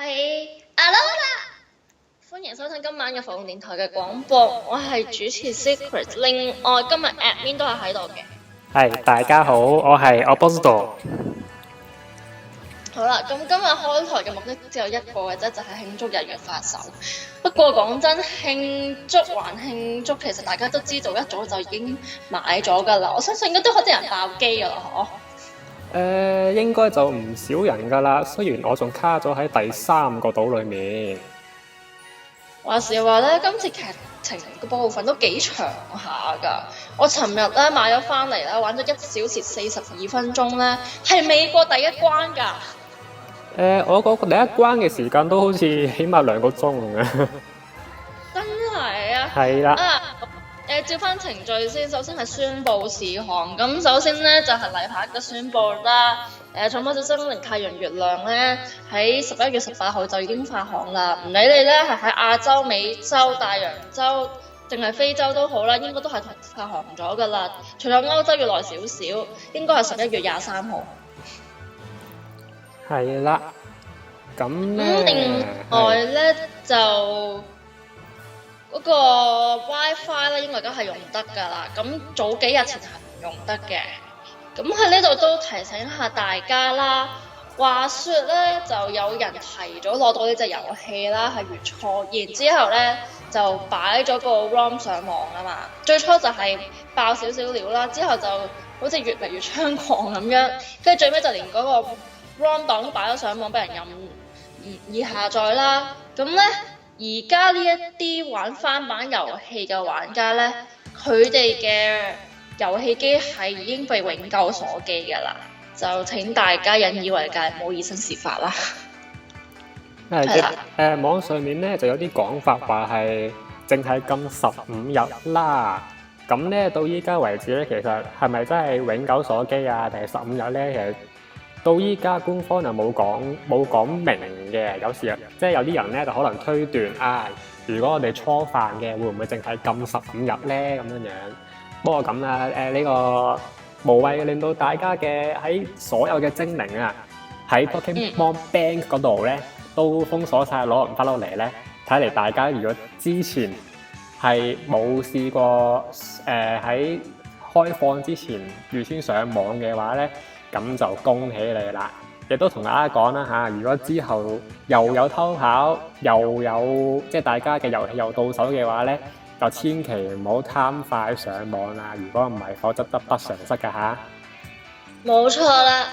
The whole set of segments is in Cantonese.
係阿 Lola，歡迎收聽今晚嘅鳳電台嘅廣播，我係主持 Secret， 另外今日 admin 都係喺度嘅。係，大家好，我係 Opposito。好啦，咁今日開台嘅目的只有一個嘅啫，就係慶祝日月發售。不過講真，慶祝還慶祝，其實大家都知道一早就已經買咗㗎啦。我相信應該都好多人爆機㗎啦，嗬？應該就唔少人㗎啦。雖然我仲卡咗喺第3個島裏面。話時話咧，今次劇情嘅部分都幾長下㗎。我尋日咧買咗翻嚟咧，玩咗1小時42分鐘咧，係美國第一關㗎。我個第一關嘅時間都好似起碼2個鐘啊！真係啊！係啦。照翻程序先，首先係宣佈事項。咁首先咧就係例牌嘅宣佈啦。寵物小精靈太陽月亮咧喺11月18號就已經發行啦。唔理你咧係喺亞洲、美洲、大洋洲定係非洲都好啦，應該都係發行咗噶啦。除咗歐洲要耐少少，應該係11月23號。係啦。咁咧，另外咧就嗰個 WiFi 咧，應該而家係用得㗎啦。咁早幾日前係唔用得嘅。咁喺呢度都提醒下大家啦。話說咧，就有人提咗攞到呢隻遊戲啦，係月初，然之後咧就擺咗個 ROM 上網啊嘛。最初就係爆少少料啦，之後就好似越嚟越猖狂咁樣，跟住最尾就連嗰個 ROM 檔都擺咗上網，俾人任意下載啦。咁咧。而家呢一啲玩翻版遊戲嘅玩家咧，佢哋嘅遊戲機係已經被永久鎖機㗎啦，就請大家引以為戒，唔好以身試法啦。係啦。網上面咧就有啲講法話係淨係禁15日啦。咁咧到依家為止咧，其實係咪真係永久鎖機啊？定係15日咧？其實到依家官方又冇講明嘅，有時即係有啲人咧就可能推斷如果我哋初犯嘅，會唔會淨係禁15日咧咁樣樣？不過咁啦，呢個無謂令到大家嘅喺所有嘅精靈啊，喺 Pokemon Bank 嗰度咧都封鎖晒，攞唔翻落嚟咧。睇嚟大家如果之前係冇試過喺開放之前預先上網嘅話咧，咁就恭喜你啦！亦都同大家講啦嚇，如果之後又有偷跑，又有即係大家嘅遊戲又到手嘅話咧，就千祈唔好貪快上網啦！如果唔係，否則得不償失㗎嚇。冇錯啦。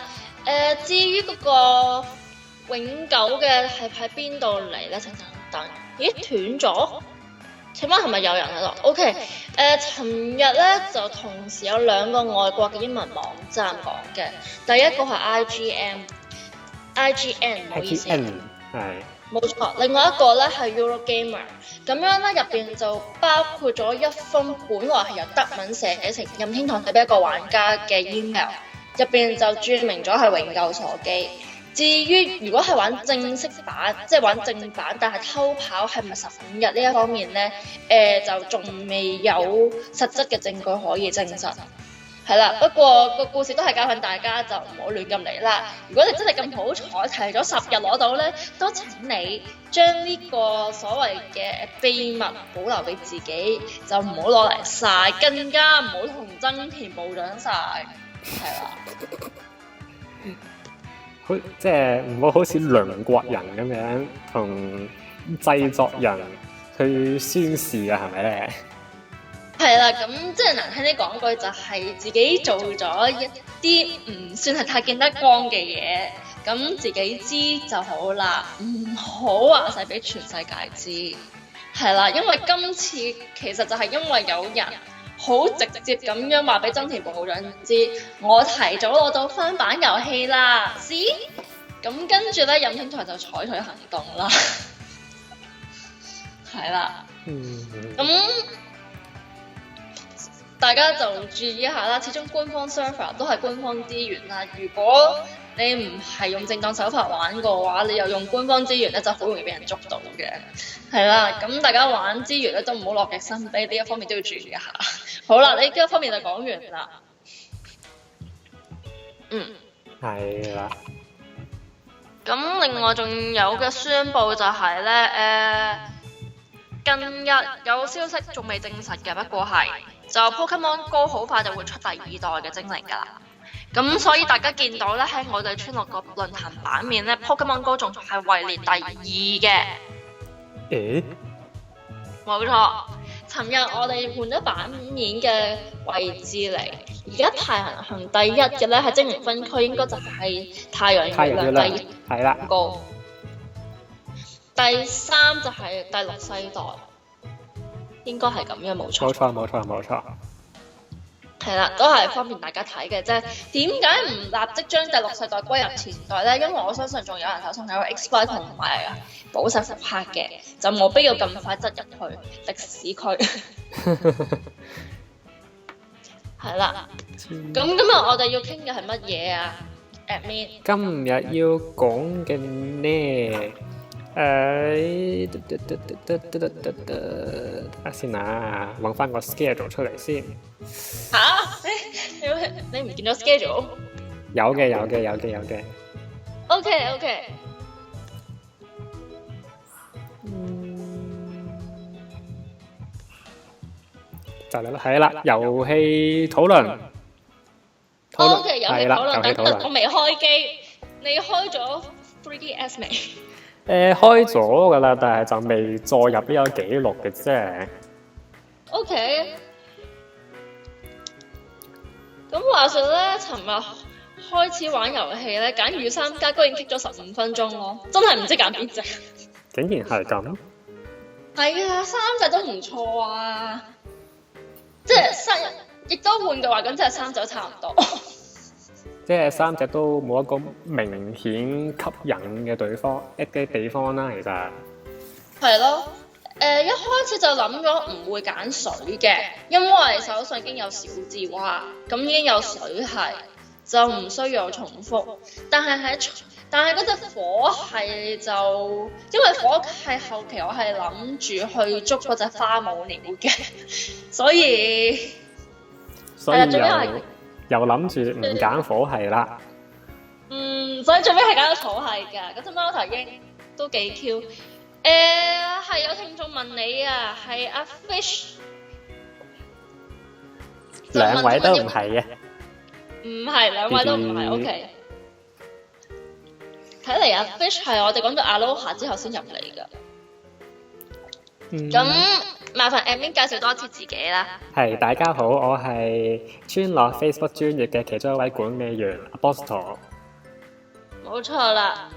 至於嗰個永久嘅係喺邊度嚟咧？等等，咦斷咗？請問係咪有人喺度 ？OK，尋日咧就同時有2個外國嘅英文網站講嘅，第一個係 IGN， 唔好意思，係冇錯。另外一個咧係 Eurogamer， 咁樣咧入邊就包括咗一封本來係由德文寫成任天堂俾一個玩家嘅 email， 入邊就註明咗係永久鎖機。至於如果係玩正式版，即係玩正版，但係偷跑係咪15日呢一方面咧？就仲未有實質嘅證據可以證實。係啦，不過個故事都係教訓大家就唔好亂咁嚟啦。如果你真係咁好彩提咗10日攞到咧，都請你將呢個所謂嘅秘密保留俾自己，就唔好攞嚟曬，更加唔好同真田部長曬，係啦。即係唔好好似鄰國人咁樣同製作人去宣示啊，係咪咧？係啦，咁即係難聽啲講句，就係自己做咗一啲唔算係太見得光嘅嘢，咁自己知就好啦，唔好話晒俾全世界知。係啦，因為今次其實就係因為有人好直接咁樣話俾真田部長知，我提早攞到翻版遊戲啦，咁跟住咧任天堂就採取行動啦，係啦，咁大家就注意一下啦，始終官方 server 都係官方資源啦，如果你唔係用正當手法玩嘅話，你又用官方資源咧，就好容易俾人捉到嘅。係啦，咁大家玩資源咧都唔好落極心機，呢一方面都要注意一下。好啦，呢一方面就講完啦。係啦。咁另外仲有嘅宣佈就係咧，近日有消息仲未證實嘅，不過係就 Pokemon Go 好快就會出第二代嘅精靈㗎啦。咁所以大家見到咧喺我哋村落個論壇版面咧 ，Pokemon Go 仲係位列第2嘅。誒，冇錯，尋日我哋換咗版面嘅位置嚟，而家排行第1嘅咧係精靈分區，應該就係太陽月亮係啦。高。第3就係第6世代，應該係咁樣，冇錯。冇錯。係啦，都係方便大家睇嘅啫。點解唔立即將第6世代歸入前代咧？因為我相信仲有人手上有 Exploit 同埋寶石十拍嘅，就冇必要咁快執入去歷史區。係啦，咁今日我哋要傾嘅係乜嘢啊 ？Admin 今日要講嘅呢？先啊，揾翻個 schedule 出嚟先。嚇？你唔見咗 schedule？有嘅。OK。就嚟啦，係啦，遊戲討論。OK， 遊戲討論。遊戲討論。我未開機，你開咗 3DS 未？開咗㗎啦，但係就未載入呢個記錄嘅啫。OK。咁話說咧，尋日開始玩遊戲咧，揀御三家居然棘咗15分鐘咯，真係唔知揀邊隻。竟然係咁？係啊，3隻都唔錯啊，即係亦都換句話講，即係3隻都差唔多。即係3隻都冇一個明顯吸引嘅地方啦，其實係咯。一開始就諗咗唔會揀水嘅，因為手上已經有小智娃，咁已經有水系，就唔需要有重複。但係嗰隻火系就，因為火系後期我係諗住去捉嗰隻花母鳥嘅，所以又諗住唔揀火系啦。所以最尾係揀咗土系㗎。嗰隻貓頭鷹都幾 Q。係有聽眾問你啊，係阿 Fish， 兩位都唔係嘅。唔係，兩位都唔係。OK。睇嚟阿 Fish 係我哋講到 Aloha 之後先入嚟㗎。咁麻煩 Admin 介紹多次自己啦。係，大家好，我係村落 Facebook 專頁嘅其中一位管理員 Apostle。冇錯啦。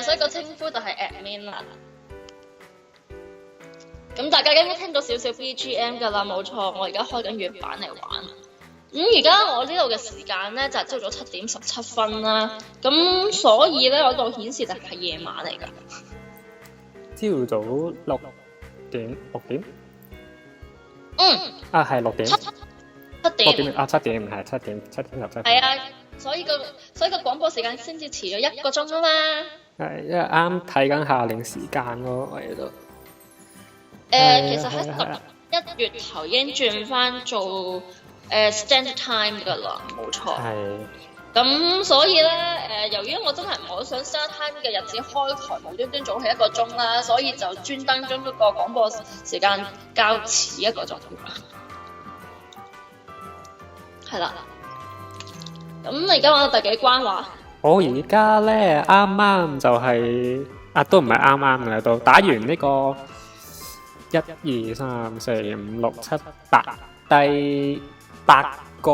所以個稱呼就係 Admin 啦。咁大家應該聽到少少 BGM 㗎啦，冇錯，我而家開緊粵版嚟玩。而家我呢度嘅時間咧就係朝早7點17分啦，咁所以咧我度顯示就係夜晚嚟㗎。朝早6點？係6點。7點啊，7點係7點17分。係啊，所以個廣播時間先至遲咗1個鐘啊嘛。係，因為啱睇緊夏令時間咯，我喺度。其實喺11月頭已經轉翻做standard time 㗎啦，冇錯。係。咁所以咧，由於我真係唔好想 standard time 嘅日子開台無端端早起1個鐘啦，所以就專登將嗰個廣播時間較遲1個鐘。係啦。咁你而家玩到第幾關話？我而家咧啱啱就係都唔係啱啱嘅，到打完呢個1、2、3、4、5、6、7、8第8個，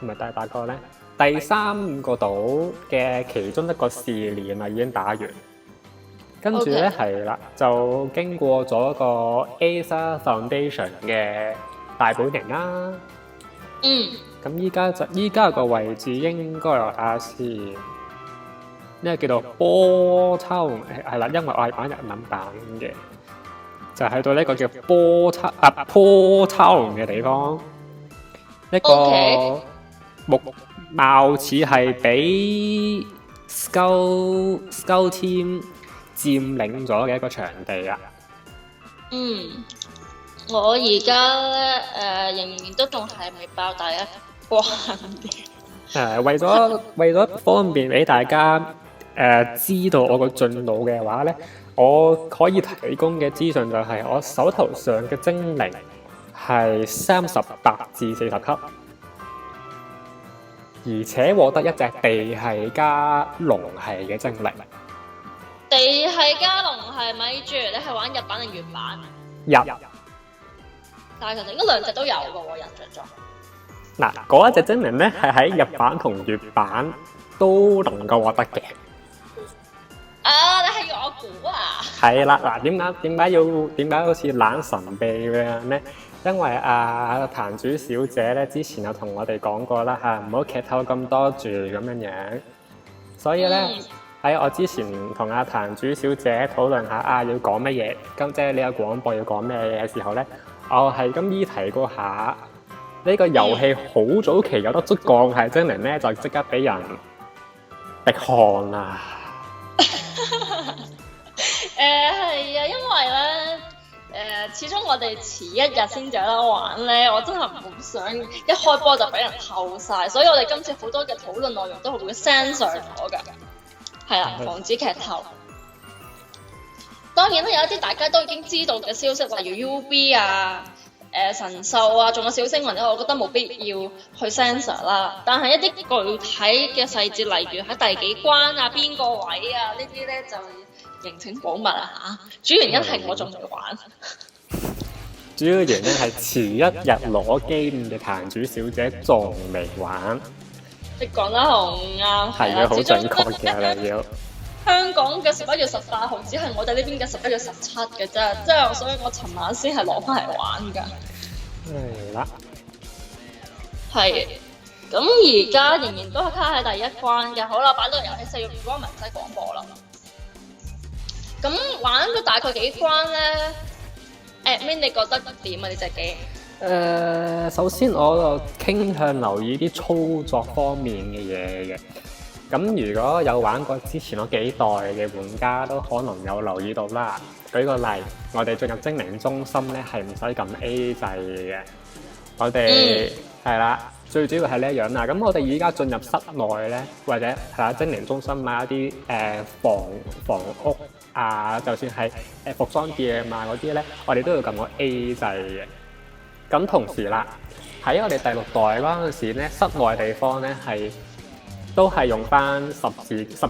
係咪第8個咧？第3個島嘅其中一個試煉啊，已經打完。跟住咧係啦，就經過咗個 Aether Foundation 嘅大本營啦。咁依家個位置應該我睇下先，呢個叫做波秋，係啦，因為我係玩日文版嘅，就喺到呢個叫波秋嘅地方，一個貌似係俾 Skull Team 佔領咗嘅一個場地啊。我而家咧仍然都仲係未爆第一關嘅。為咗方便俾大家知道我個進度嘅話咧，我可以提供嘅資訊就係我手頭上嘅精靈係38至40級，而且獲得一隻地系加龍系嘅精靈。地系加龍系咪住？你係玩日版定原版？日，但係其實應該兩隻都有嘅喎，印象中。嗱，嗰一隻精靈咧係喺日版同粵版都能夠獲得嘅。啊！你係要我估啊？係啦，嗱，點解好似懶神秘咁樣咧？因為壇主小姐咧之前有同我哋講過啦嚇，唔好劇透咁多住咁樣樣。所以咧喺我之前同壇主小姐討論下要講乜嘢，咁即係呢個廣播要講咩嘢嘅時候咧，我係咁依提過下呢個遊戲好早期有得捉鋼系精靈咧，就即刻俾人逼汗啦。係啊，因為咧始終我哋遲一日先有得玩咧，我真係唔想一開波就俾人透晒，所以我哋今次好多嘅討論內容都係會 censor 咗㗎，係啦，防止劇透。當然咧，有一啲大家都已經知道嘅消息，例如 UB 啊、神獸啊，仲有小星雲咧，我覺得冇必要去 censor 啦。但係一啲具體嘅細節，例如喺第幾關啊、邊個位啊，呢啲咧就敬請保密啊嚇。主要原因係我仲未玩。主要原因係遲一日攞機嘅壇主小姐仲未玩。你講得好啱，係啊，好準確嘅你要。香港嘅11月18號只係我哋呢邊嘅11月17嘅啫，即係所以我尋晚先係攞翻嚟玩㗎。係啦，係。咁而家仍然都係卡喺第一關嘅，好啦，擺到遊戲4月如果唔使廣播啦。咁玩咗大概幾關咧 ？Admin 你覺得點啊？呢隻機？首先我就傾向留意啲操作方面嘅嘢嘅。咁如果有玩過之前嗰幾代嘅玩家都可能有留意到啦。舉個例，我哋進入精靈中心咧係唔使撳 A 掣嘅。我哋係啦，最主要係呢一樣啦。咁我哋而家進入室內咧，或者係啦精靈中心買一啲房屋啊，就算係服裝店啊嗰啲咧，我哋都要撳個 A 掣嘅。咁同時啦，喺我哋第6代嗰陣時咧，室內地方咧都係用翻十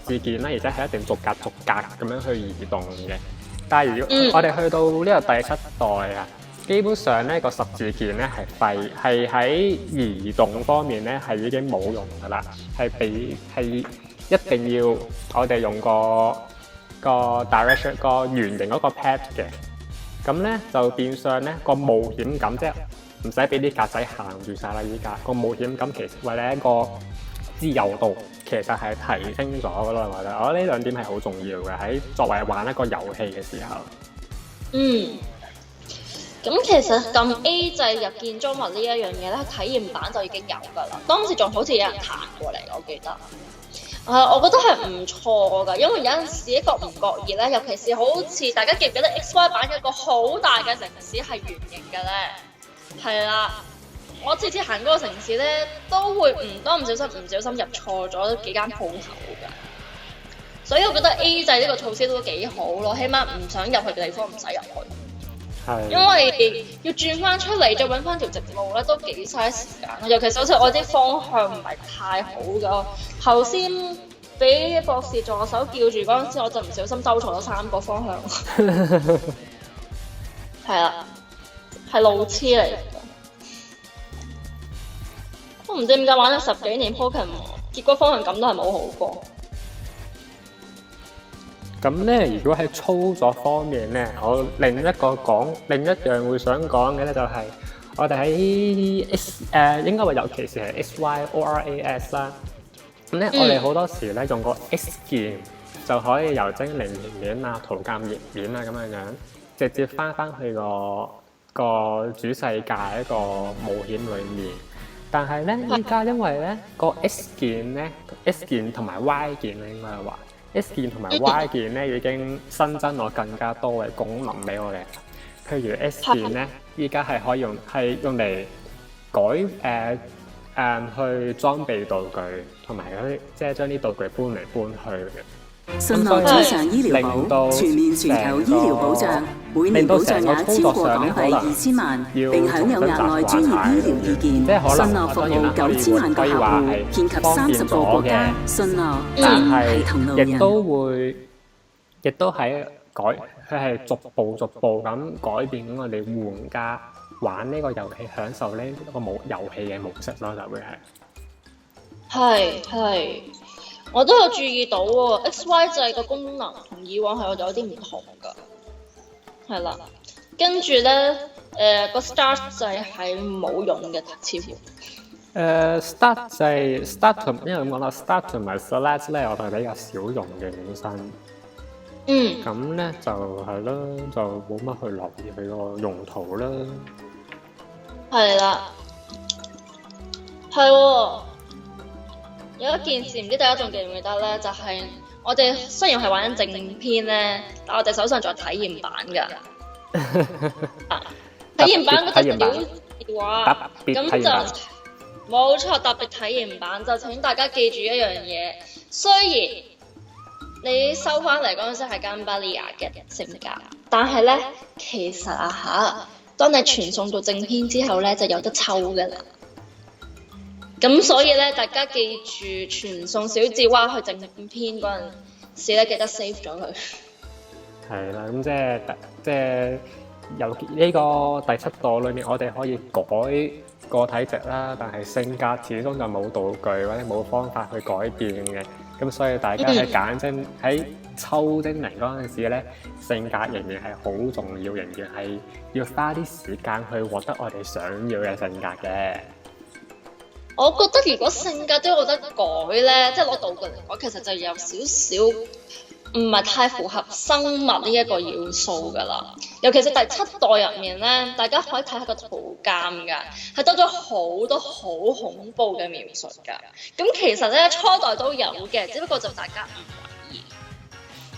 字鍵啦，而且係一定逐格咁樣去移動嘅。但係如果我哋去到呢個第7代啊，基本上咧個十字鍵咧係廢，係喺移動方面咧係已經冇用噶啦，係一定要我哋用個 direction 個圓形嗰個 pad 嘅。咁咧就變相咧個冒險感，即係唔使俾啲格仔限住晒啦。依家個冒險感其實為咗一個自由度其實係提升咗嘅咯，我覺得。我覺得呢兩點係好重要嘅，喺作為玩一個遊戲嘅時候。咁其實撳 A 掣入建築物呢一樣嘢咧，體驗版就已經有㗎啦。當時仲好似有人彈過嚟，我記得。我覺得係唔錯㗎，因為有陣時一個唔覺意咧，尤其是好似大家記唔記得 XY 版有一個好大嘅城市係圓形嘅咧，係啦。我次次行嗰個城市咧，都會唔小心入錯咗幾間鋪頭㗎，所以我覺得 A 掣呢個措施都幾好咯，起碼唔想入去嘅地方唔使入去。係。因為要轉翻出嚟再揾翻條直路咧，都幾嘥時間。尤其是好似我啲方向唔係太好㗎，頭先俾博士助手叫住嗰陣時，我就唔小心兜錯咗3個方向。係啦，係路痴嚟㗎。都唔知點解玩咗10幾年 Pokemon， 結果方向感都係冇好過。咁咧，如果喺操作方面咧，我另一樣會想講嘅咧，就係我哋喺應該話尤其是係 SYORAS 啦。咁咧，我哋好多時咧用個 S 鍵就可以由精靈頁面啊、圖鑑頁面啊咁樣直接翻去個主世界一個冒險裡面。但係咧，依家因為咧個 S 鍵同埋 Y 鍵咧，應該係話 S 鍵同埋 Y 鍵咧已經新增咗更加多嘅功能俾我哋。譬如 S 鍵咧，依家係可以用嚟去裝備道具，同埋即係將啲道具搬嚟搬去嘅。信諾資產醫療保全面全球醫療保障，每年保障額超過港幣2000萬，並享有額外專業醫療意見。信諾服務9000萬個客戶，遍及30個國家。信諾但係同路人。亦都喺佢係逐步咁改變緊我哋玩家玩呢個遊戲，享受呢個遊戲嘅模式咯，就會係。我都有注意到喎，XY 制個功能同以往係有啲唔同㗎，係啦。跟住咧，個 Start 制係冇用嘅，似乎。Start 制 Start 同因為咁講啦 ，Start 同埋 Select 咧，我係比較少用嘅本身。咁咧就係咯，就冇乜去留意佢個用途啦。係啦，係喎。有一件事唔知大家仲記唔記得咧，就係、我哋雖然係玩緊正篇咧，但我哋手上仲有體驗版㗎。體驗版嗰隻表嘅話，咁就冇錯，特別體驗版就請大家記住一樣嘢，雖然你收翻嚟嗰陣時係甘巴利亞嘅性格，但係咧其實當你傳送到正篇之後咧，就有得抽㗎啦。咁所以咧，大家記住傳送小智娃去正篇嗰陣時咧，記得 save 咗佢。係啦，咁即係由呢個第7代裏面，我哋可以改個體值啦，但係性格始終就冇道具或者冇方法去改變嘅。咁所以大家喺揀喺抽精靈嗰陣時咧，性格仍然係好重要，仍然係要花啲時間去獲得我哋想要嘅性格嘅。我覺得如果性格都有得改咧，即係攞道具嚟講，其實就有少少唔係太符合生物呢一個要素㗎啦。尤其是第7代入面咧，大家可以睇下個圖鑑㗎，係多咗好多好恐怖嘅描述㗎。咁其實咧初代都有嘅，只不過就大家唔懷疑。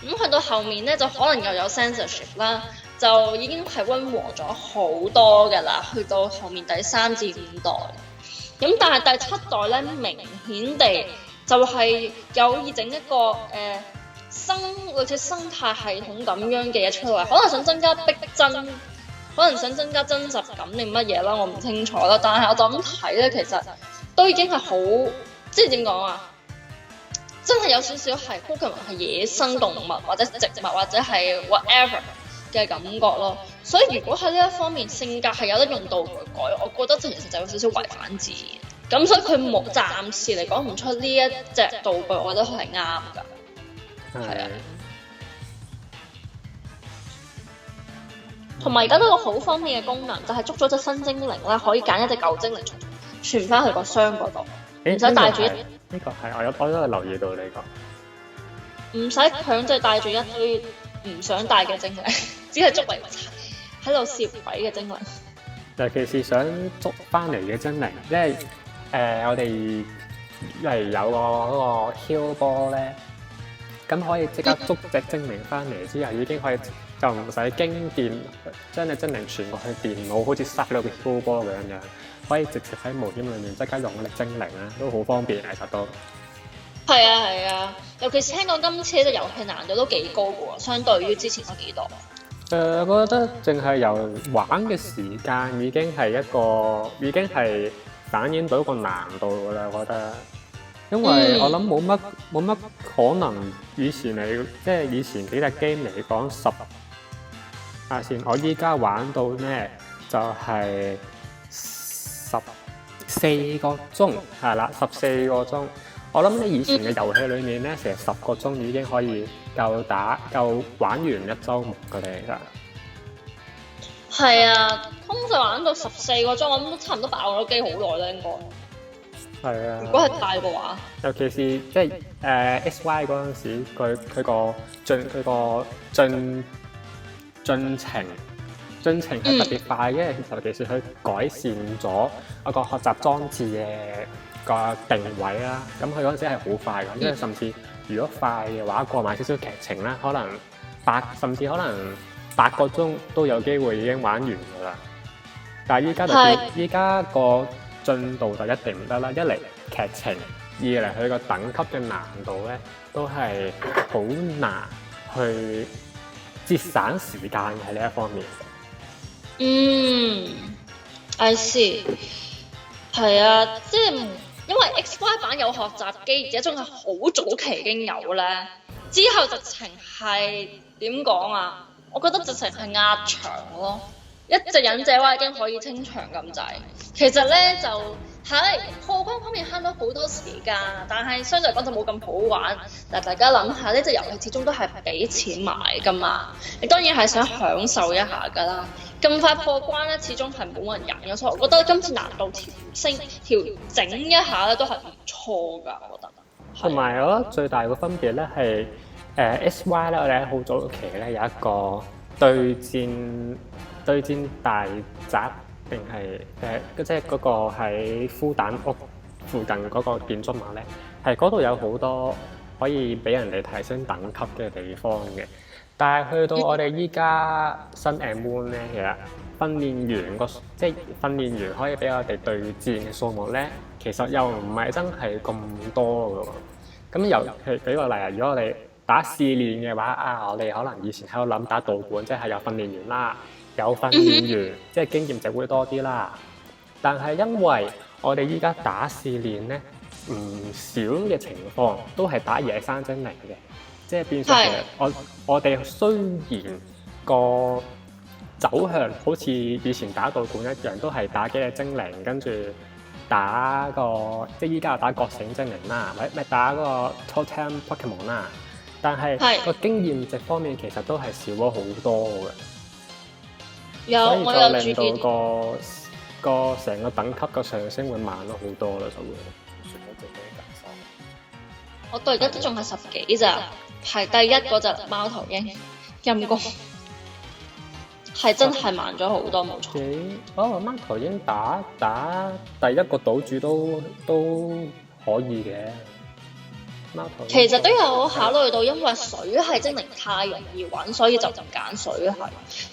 咁去到後面咧，就可能又有 censorship 啦，就已經係溫和咗好多㗎啦。去到後面第3至5代。咁但係第7代咧，明顯地就係有意整一個類似生態系統咁樣嘅嘢出嚟，可能想增加逼真，可能想增加真實感定乜嘢啦，我唔清楚啦。但係我就咁睇咧，其實都已經係好，即係點講啊？真係有少少係 Pokemon 係野生動物或者植物或者係 whatever 嘅感覺咯。所以如果喺呢一方面性格係有得用道具改，我覺得其實就有少少違反自然。咁所以佢暫時嚟講唔出呢一隻道具，我覺得係啱㗎。係啊。同埋而家都有個好方便嘅功能，就係捉咗隻新精靈啦，可以揀一隻舊精靈傳翻去個箱嗰度，唔使帶住一。呢個係我都有留意到呢個。唔使強制帶住一堆唔想帶嘅精靈，只係捉嚟喺度攝位嘅精靈。尤其是想捉翻嚟嘅精靈，因為我哋例如有個嗰個 heal 波咧，咁可以即刻捉隻精靈翻嚟之後，已經可以就唔使經電將隻精靈傳過去電腦，好似塞咗個 heal 波咁樣，可以直接喺冒險裏面即刻用嗰隻精靈咧，都好方便其實都。係啊，尤其是聽講今次呢隻遊戲難度都幾高嘅喎，相對於之前嗰幾代。我覺得淨係由玩嘅時間已經係反映到個難度㗎啦，我覺得。因為我諗冇乜可能以前幾隻 game 嚟講我依家玩到咩就係14個鐘，係啦，14個鐘。我諗你以前嘅遊戲裏面咧，成10個鐘已經可以夠玩完一週末㗎啦，其實。係啊，通常玩到14個鐘，我諗都差唔多爆咗機好耐啦，應該。係啊。如果係快嘅話。尤其是即係XY 嗰陣時，佢個進程係特別快嘅，尤其是佢改善咗一個學習裝置嘅個定位啦。咁佢嗰陣時係好快㗎，因為甚至如果快嘅話，過埋少少劇情啦，可能甚至8個鐘都有機會已經玩完㗎啦。但係依家個進度就一定唔得啦，一嚟劇情二嚟佢個等級嘅難度咧都係好難去節省時間喺呢一方面。I see。係啊，即係因為 XY 版有學習機，而且仲係好早期已經有咧，之後直情係點講啊？我覺得直情係壓場咯，一隻忍者蛙已經可以清場咁滯。其實咧就喺破關方面慳咗好多時間，但係相對嚟講就冇咁好玩。但係大家諗下，呢隻遊戲始終都係俾錢買㗎嘛，你當然係想享受一下㗎啦。咁快破關咧，始終係冇人贏嘅，所以我覺得今次難度調整一下咧都係唔錯㗎，我覺得。同埋我覺得最大嘅分別咧係SY 咧，我哋喺好早期咧有一個對戰大宅，定係即係嗰個喺孵蛋屋附近嗰個建築物咧，係嗰度有好多可以俾人哋提升等級嘅地方嘅。但係去到我哋依家新 M1 咧，其實訓練員即係訓練員可以俾我哋對戰嘅數目咧，其實又唔係真係咁多㗎喎。咁尤其舉個例啊，如果我哋打試練嘅話我哋可能以前喺度諗打道館，即係有訓練員啦，有訓練員，即係經驗值會多啲啦。但係因為我哋依家打試練咧，唔少嘅情況都係打野生精靈嘅。即係變相其實我哋雖然個走向好似以前打道館一樣，都係打幾隻精靈，跟住打個即係依家打覺醒精靈啦，咪打個 Totem Pokemon 啦。但係個經驗值方面其實都係少咗好多嘅。所以就令到個成個等級嘅上升會慢咗好多啦，就會。我到而家都仲係10幾咋。排第一嗰隻貓頭鷹，陰公係真係慢咗好多，冇錯。貓頭鷹打第一個島主都可以嘅。貓頭鷹其實都有考慮到，因為水係精靈太容易揾，所以就唔揀水係。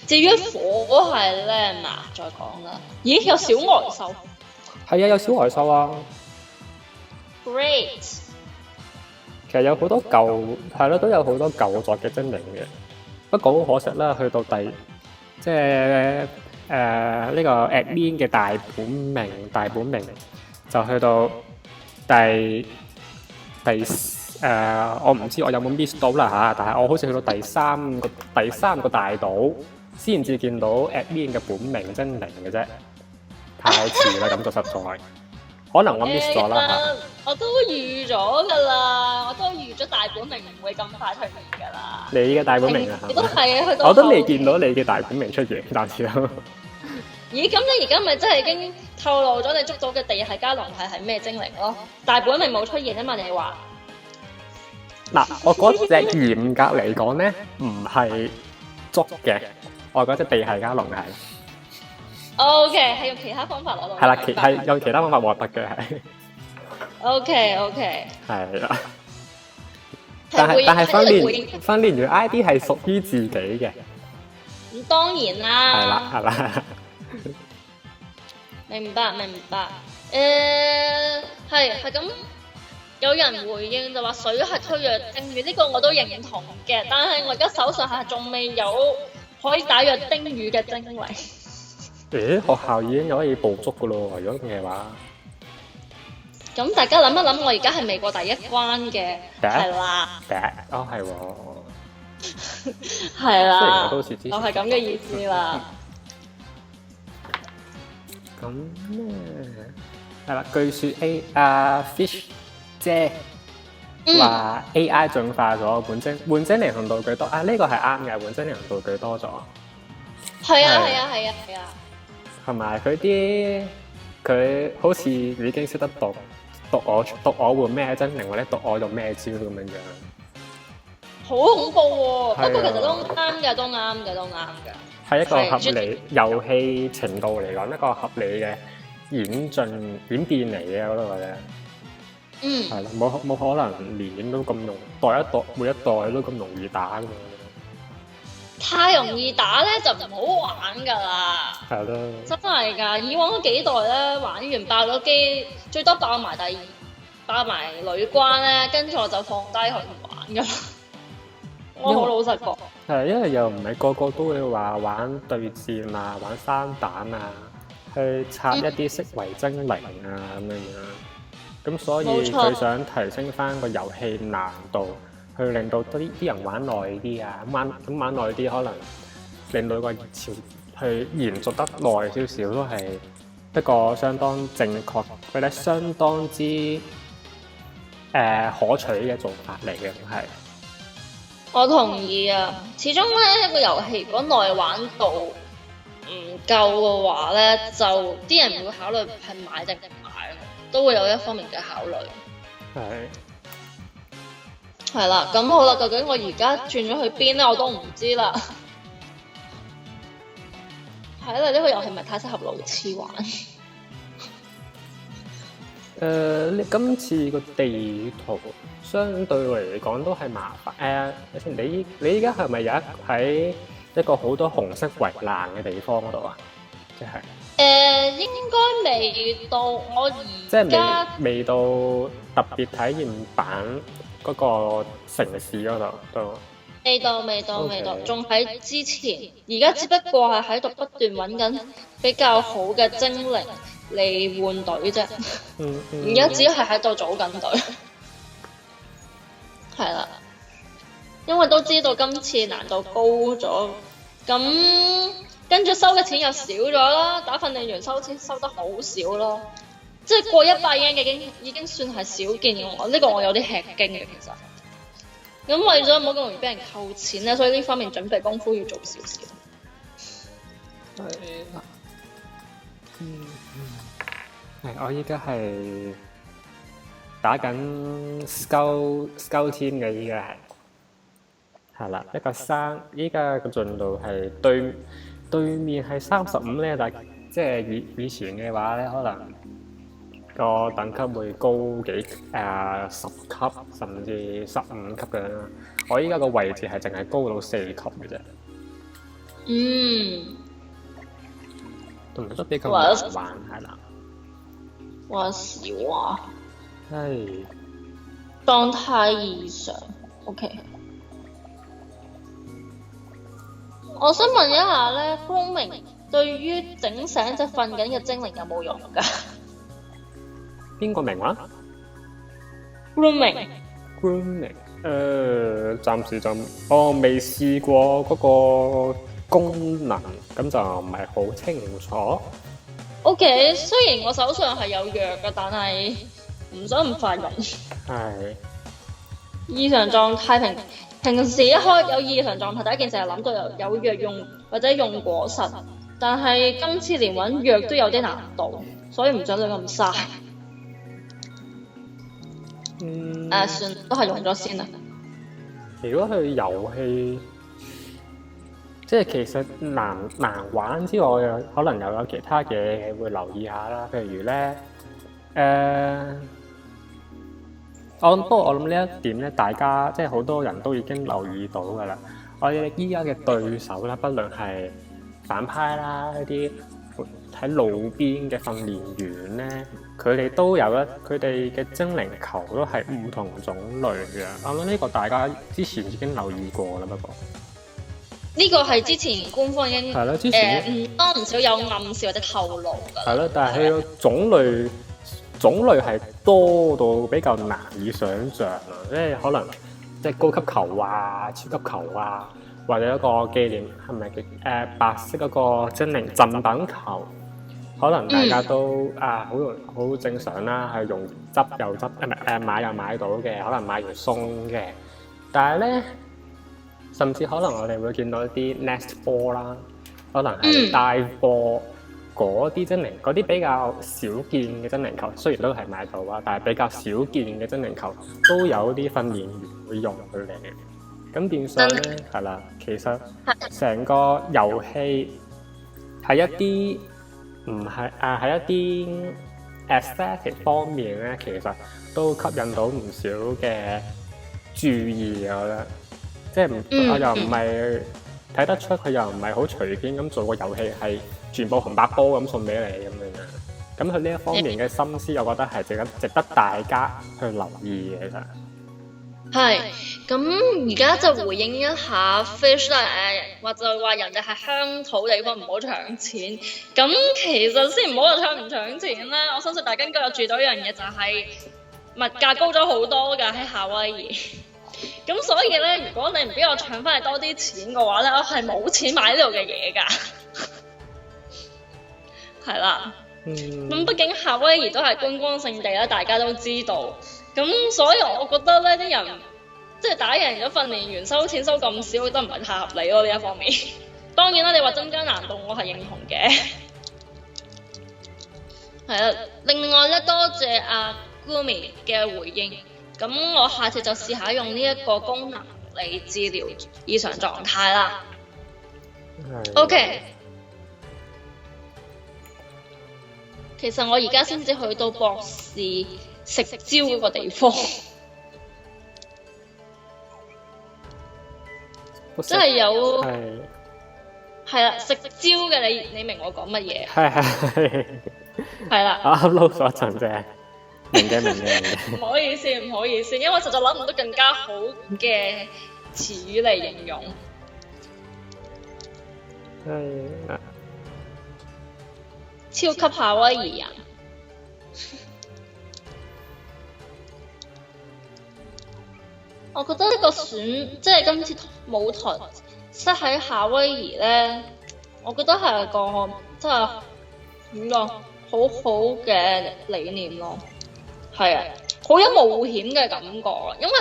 至於火係咧，再講啦。咦，有小呆獸？係啊，有小呆獸啊。Great。其實有好多都有好多舊作嘅精靈嘅。不過好可惜啦，去到即係呢個 admin 嘅大本命就去到我唔知我有冇 miss 到啦嚇，但係我好似去到第三個大島先至見到 admin 嘅本命精靈嘅啫，太遲啦，咁就實在。可能我 miss 咗啦嚇，我都預咗㗎啦，我都預咗大本命唔會咁快出現㗎啦。你嘅大本命啊？都係啊，去到我都未見到你嘅大本命出現，但係咦，咁你而家咪真係已經透露咗你捉到嘅地係加龍係咩精靈咯？大本命冇出現啊嘛？你話嗱，我嗰隻嚴格嚟講咧，唔係捉嘅，我嗰隻地係加龍係。O.K. 係用其他方法攞到。係啦，係用其他方法獲得嘅係。O.K. 係啦。但係訓練員 I.D 係屬於自己嘅。咁當然啦。係啦。明白。係咁。有人回應就話水係推弱丁魚，呢個我都認同嘅。但係我而家手上係仲未有可以打弱丁魚嘅精靈。學校已經可以捕捉噶咯，如果嘅話。咁大家諗一諗，我而家係未過第一關嘅，係啦。係喎。係啦。我係咁嘅意思啦。咁咧，係啦。據說Fish 姐話 AI 進化咗換精靈同道具多呢個係啱嘅，換精靈同道具多咗。係啊。同埋佢好似已經識得讀我換咩精靈，或者讀我用咩招咁樣樣。好恐怖喎！不過其實都啱嘅。係一個合理遊戲程度嚟講，一個合理嘅演變嚟嘅，我都覺得。係啦，冇可能年都咁容易，每一代都咁容易打㗎嘛。太容易打咧就唔好玩㗎啦，係咯，真係㗎！以往嗰幾代咧玩完爆咗機，最多爆埋第霸埋女關咧，跟住我就放低佢唔玩噶啦。我好老實講。係，因為又唔係個個都會話玩對戰啊，玩生蛋啊，去拆一啲色違精靈啊咁樣樣。咁所以佢想提升翻個遊戲難度，去令到啲人玩耐啲啊。咁玩耐啲，可能令到個熱潮去延續得耐少少，都係一個相當正確或者相當之可取嘅做法嚟嘅，係。我同意啊，始終咧一個遊戲如果內玩度唔夠嘅話咧，就啲人會考慮係買定唔買咯，都會有一方面嘅考慮。係啦，咁好啦，究竟我而家轉咗去邊咧，我都唔知啦。係啦，呢個遊戲唔係太適合路痴玩。你今次個地圖相對嚟講都係麻煩。你依家係咪喺一個好多紅色圍欄嘅地方嗰度啊？即係應該未到，我而家未到特別體驗版嗰個城市嗰度都。未到，仲喺之前。而家只不過係喺度不斷揾緊比較好嘅精靈嚟換隊啫。而家只係喺度組緊隊。係啦，因為都知道今次難度高咗，咁跟住收嘅錢又少咗啦。打訓練員收錢收得好少咯，即係過100英已經算係少見嘅。呢個我有啲吃驚嘅其實。咁為咗唔好咁容易俾人扣錢咧，所以呢方面準備功夫要做少少。我依家係打緊 Scout Team 嘅，依家係啦，一個3，依家個進度係對面係35咧，但即係以前嘅話咧，可能個等級會高10級甚至15級嘅啦。我依家個位置係淨係高到4級嘅啫。同埋都比較難玩係啦。話時話，係狀態異常。OK， 我想問一下咧，Grooming 對於整醒隻瞓緊嘅精靈有冇用㗎？邊個名話 ？Grooming，暫時就未試過嗰個功能，咁就唔係好清楚。OK， 雖然我手上係有藥嘅，但係唔想咁快用。係異常狀態，平時一開有異常狀態，第一件事係諗到有藥用或者用果實，但係今次連揾藥都有啲難度，所以唔想你咁嘥。算都係用咗先啦。如果去遊戲，即係其實難玩之外，可能又有其他嘢會留意下啦。譬如咧，不過我諗呢一點咧，大家即係好多人都已經留意到㗎啦。我哋依家嘅對手啦，不論係反派啦，一啲喺路邊嘅訓練員咧，佢哋都有佢哋嘅精靈球都係唔同種類嘅。我諗呢個大家之前已經留意過啦，不過呢個係之前官方已經係啦，之前唔多唔少有暗示或者透露㗎。係咯，但係種類係多到比較難以想像啊！即係可能即係高級球啊、超級球啊，或者一個紀念係咪白色嗰個精靈贈品球，可能大家都好正常啦，係用執又執，買又買到嘅，可能買完送嘅。但係咧，甚至可能我哋會見到一啲 nest ball 啦，可能係帶貨嗰啲精靈，嗰啲比較少見嘅精靈球，雖然都係買到啊，但係比較少見嘅精靈球都有啲訓練員會用佢哋。咁變相咧係啦，其實成個遊戲係一啲唔係喺一啲 aesthetic 方面咧，其實都吸引到唔少嘅注意，我覺得。即係我又唔係睇得出佢又唔係好隨便咁做個遊戲，係全部紅白波咁送俾你咁樣。咁佢呢一方面嘅心思，我覺得係值得大家去留意嘅。其實係咁，而家就回應一下 Fish 或者話人哋係鄉土地方唔好搶錢。咁其實先唔好話搶唔搶錢啦，我相信大家應該有注意到一樣嘢，就係物價高咗好多㗎喺夏威夷。咁所以咧，如果你唔俾我搶翻嚟多啲錢嘅話咧，我係冇錢買呢度嘅嘢㗎。係啦。咁畢竟夏威夷都係觀光勝地啦，大家都知道。咁所以我覺得咧，啲人即係打贏咗訓練員收錢收咁少，我覺得唔係太合理咯呢一方面。當然啦，你話增加難度，我係認同嘅。係啦，另外咧，多謝阿 Gumi 嘅回應。咁我下次就試下用呢一個功能嚟治療異常狀態啦。OK。其實我而家先至去到博士食蕉嗰個地方，即係有係啦，食蕉嘅你明我講乜嘢？係啦。我啱撈咗一陣啫，明嘅。唔好意思，因為我實在諗唔到更加好嘅詞語嚟形容。超級夏威夷人，我覺得呢個即係今次舞台set喺夏威夷咧，我覺得係個真係點講好好嘅理念咯。係啊，好有冒險嘅感覺，因為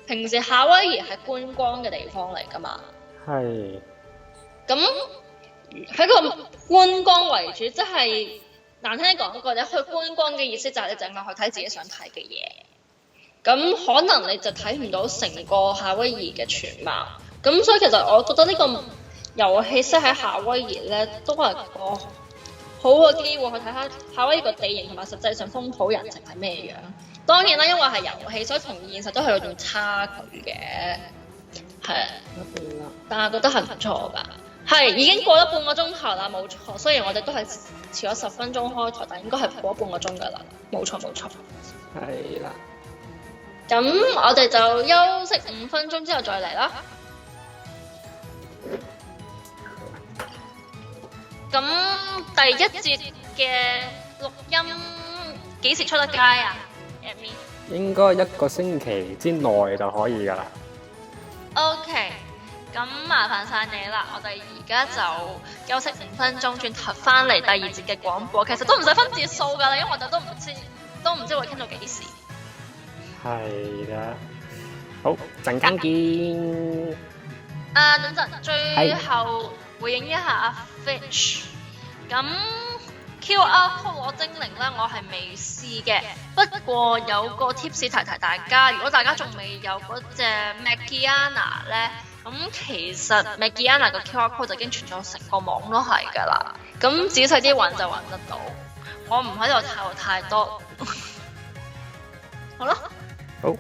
平時夏威夷係觀光嘅地方嚟㗎嘛。係。咁喺個觀光為主，即係難聽講句，你去觀光嘅意思就係你淨係去睇自己想睇嘅嘢。咁可能你就睇唔到成個夏威夷嘅全貌。咁所以其實我覺得呢個遊戲設喺夏威夷咧，都係個好嘅機會去睇下夏威夷個地形同埋實際上風土人情係咩樣。當然啦，因為係遊戲，所以同現實都係有種差距嘅。係，但係覺得係唔錯㗎。係已經過咗半個鐘頭啦，冇錯。雖然我哋都係遲咗10分鐘開台，但應該係過咗半個鐘㗎啦。冇錯。係啦。咁我哋就休息5分鐘之後再嚟啦。咁第一節嘅錄音幾時出得街啊 ？Admin 應該1個星期之內就可以㗎啦。OK。咁麻煩晒你啦，我哋而家就休息5分鐘，轉頭翻嚟第2節嘅廣播。其實都唔使分節數㗎啦，因為我哋都唔知會傾到幾時。係啦，好，陣間見。等陣，最後回應一下阿 Fish。咁 QR code 攞精靈咧，我係未試嘅。不過有個 tips 提大家，如果大家仲未有嗰隻 Magiana 咧。咁其實 Magiana 個 QR code 就已經傳咗成個網都係㗎啦。咁仔細啲揾就揾得到。我唔喺度透露太多。好啦。好。